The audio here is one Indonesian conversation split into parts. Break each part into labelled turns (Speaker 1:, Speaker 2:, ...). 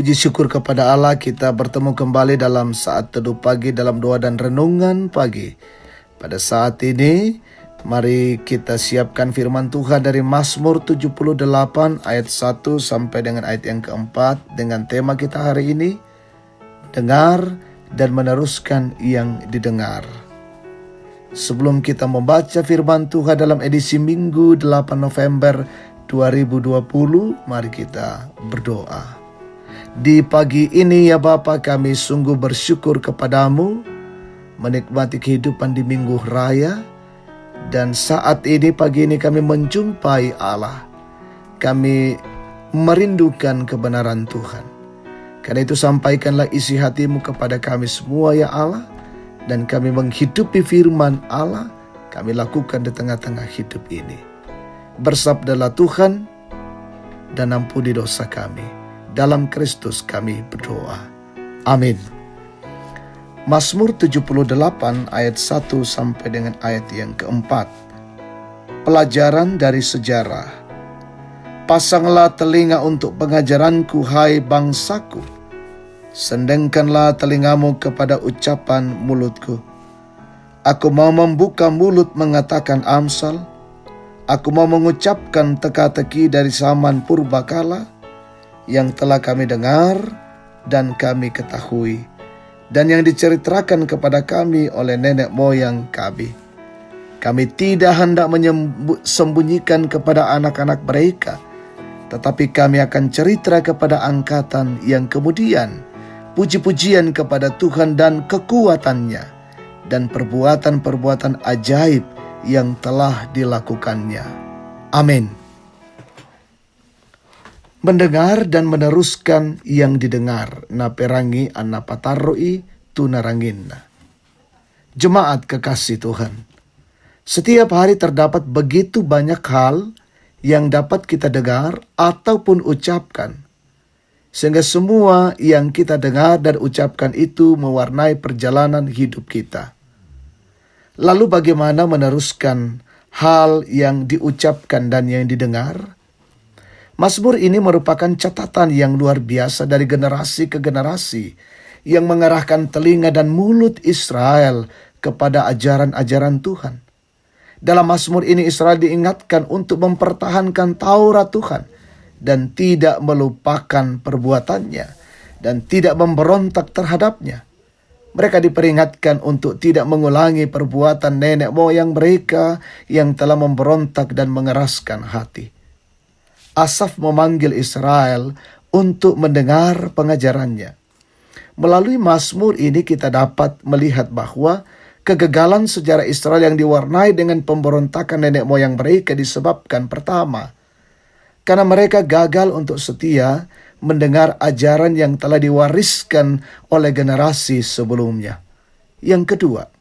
Speaker 1: Puji syukur kepada Allah, kita bertemu kembali dalam saat teduh pagi, dalam doa dan renungan pagi. Pada saat ini, mari kita siapkan firman Tuhan dari Mazmur 78 ayat 1 sampai dengan ayat yang keempat, dengan tema kita hari ini, dengar dan meneruskan yang didengar. Sebelum kita membaca firman Tuhan dalam edisi Minggu 8 November 2020, mari kita berdoa. Di pagi ini ya Bapa, kami sungguh bersyukur kepadamu, menikmati kehidupan di Minggu Raya, dan saat ini pagi ini kami menjumpai Allah. Kami merindukan kebenaran Tuhan. Karena itu sampaikanlah isi hatimu kepada kami semua ya Allah, dan kami menghidupi firman Allah, kami lakukan di tengah-tengah hidup ini. Bersabdalah Tuhan dan ampuni dosa kami. Dalam Kristus kami berdoa. Amin. Mazmur 78 ayat 1 sampai dengan ayat yang keempat. Pelajaran dari sejarah. Pasanglah telinga untuk pengajaranku, hai bangsaku. Sendengkanlah telingamu kepada ucapan mulutku. Aku mau membuka mulut mengatakan amsal. Aku mau mengucapkan teka-teki dari zaman purbakala, yang telah kami dengar dan kami ketahui, dan yang diceritakan kepada kami oleh nenek moyang kami. Kami tidak hendak sembunyikan kepada anak-anak mereka, tetapi kami akan cerita kepada angkatan yang kemudian, puji-pujian kepada Tuhan dan kekuatannya, dan perbuatan-perbuatan ajaib yang telah dilakukannya. Amin. Mendengar dan meneruskan yang didengar. Naperangi anapataroi tunaranginna. Jemaat kekasih Tuhan, setiap hari terdapat begitu banyak hal yang dapat kita dengar ataupun ucapkan, sehingga semua yang kita dengar dan ucapkan itu mewarnai perjalanan hidup kita. Lalu bagaimana meneruskan hal yang diucapkan dan yang didengar? Mazmur ini merupakan catatan yang luar biasa dari generasi ke generasi yang mengarahkan telinga dan mulut Israel kepada ajaran-ajaran Tuhan. Dalam Mazmur ini Israel diingatkan untuk mempertahankan Taurat Tuhan dan tidak melupakan perbuatannya dan tidak memberontak terhadapnya. Mereka diperingatkan untuk tidak mengulangi perbuatan nenek moyang mereka yang telah memberontak dan mengeraskan hati. Asaf memanggil Israel untuk mendengar pengajarannya. Melalui Mazmur ini kita dapat melihat bahwa kegagalan sejarah Israel yang diwarnai dengan pemberontakan nenek moyang mereka disebabkan pertama, karena mereka gagal untuk setia mendengar ajaran yang telah diwariskan oleh generasi sebelumnya. Yang kedua,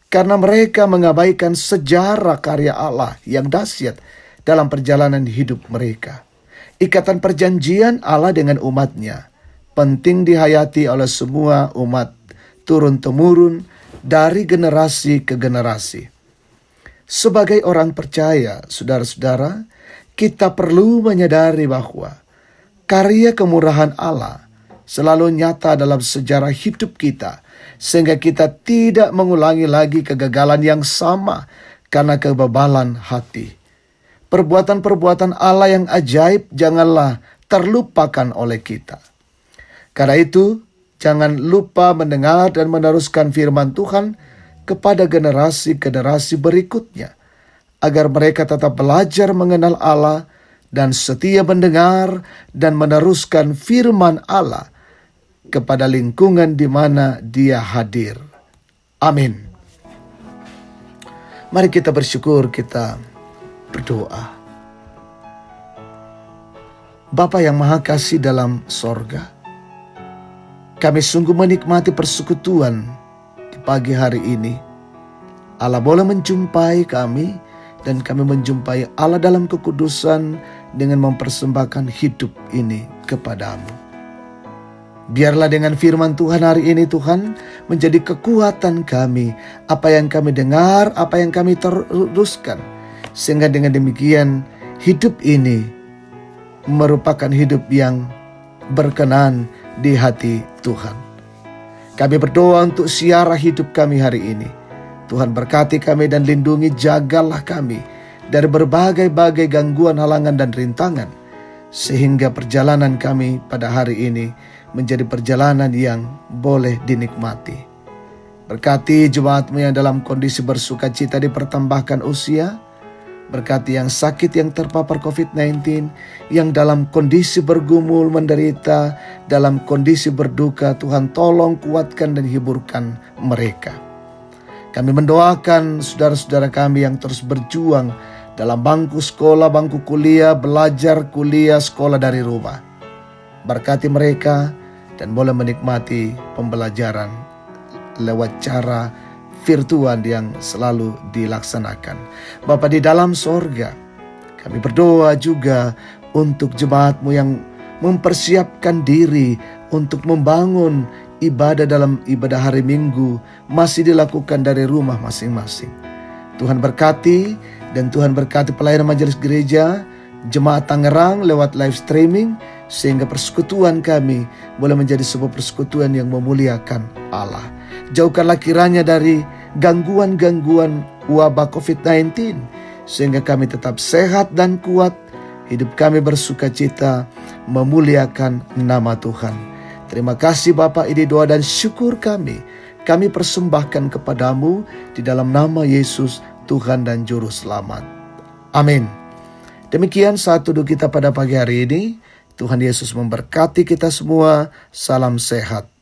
Speaker 1: karena mereka mengabaikan sejarah karya Allah yang dahsyat dalam perjalanan hidup mereka. Ikatan perjanjian Allah dengan umatnya penting dihayati oleh semua umat turun-temurun dari generasi ke generasi. Sebagai orang percaya, saudara-saudara, kita perlu menyadari bahwa karya kemurahan Allah selalu nyata dalam sejarah hidup kita, sehingga kita tidak mengulangi lagi kegagalan yang sama karena kebebalan hati. Perbuatan-perbuatan Allah yang ajaib janganlah terlupakan oleh kita. Karena itu, jangan lupa mendengar dan meneruskan firman Tuhan kepada generasi-generasi berikutnya, agar mereka tetap belajar mengenal Allah dan setia mendengar dan meneruskan firman Allah kepada lingkungan di mana Dia hadir. Amin. Mari kita bersyukur, kita berdoa. Bapa yang Maha Kasih dalam sorga, kami sungguh menikmati persekutuan di pagi hari ini. Allah boleh menjumpai kami, dan kami menjumpai Allah dalam kekudusan dengan mempersembahkan hidup ini kepadamu. Biarlah dengan firman Tuhan hari ini Tuhan menjadi kekuatan kami, apa yang kami dengar, apa yang kami teruskan, sehingga dengan demikian hidup ini merupakan hidup yang berkenan di hati Tuhan. Kami berdoa untuk siara hidup kami hari ini. Tuhan berkati kami dan lindungi, jagalah kami dari berbagai-bagai gangguan, halangan, dan rintangan, sehingga perjalanan kami pada hari ini menjadi perjalanan yang boleh dinikmati. Berkati jemaat-Mu yang dalam kondisi bersuka cita dipertambahkan usia. Berkati yang sakit, yang terpapar COVID-19, yang dalam kondisi bergumul, menderita, dalam kondisi berduka. Tuhan tolong kuatkan dan hiburkan mereka. Kami mendoakan saudara-saudara kami yang terus berjuang dalam bangku sekolah, bangku kuliah, belajar kuliah, sekolah dari rumah. Berkati mereka dan boleh menikmati pembelajaran lewat cara virtual yang selalu dilaksanakan. Bapa di dalam sorga, kami berdoa juga untuk jemaat-Mu yang mempersiapkan diri untuk membangun ibadah dalam ibadah hari Minggu, masih dilakukan dari rumah masing-masing. Tuhan berkati, dan Tuhan berkati pelayanan majelis gereja, jemaat Tangerang lewat live streaming, sehingga persekutuan kami boleh menjadi sebuah persekutuan yang memuliakan Allah. Jauhkanlah kiranya dari gangguan-gangguan wabah COVID-19, sehingga kami tetap sehat dan kuat, hidup kami bersuka cita, memuliakan nama Tuhan. Terima kasih Bapa, ini doa dan syukur kami persembahkan kepadamu di dalam nama Yesus, Tuhan dan Juru Selamat. Amin. Demikian saat duduk kita pada pagi hari ini. Tuhan Yesus memberkati kita semua. Salam sehat.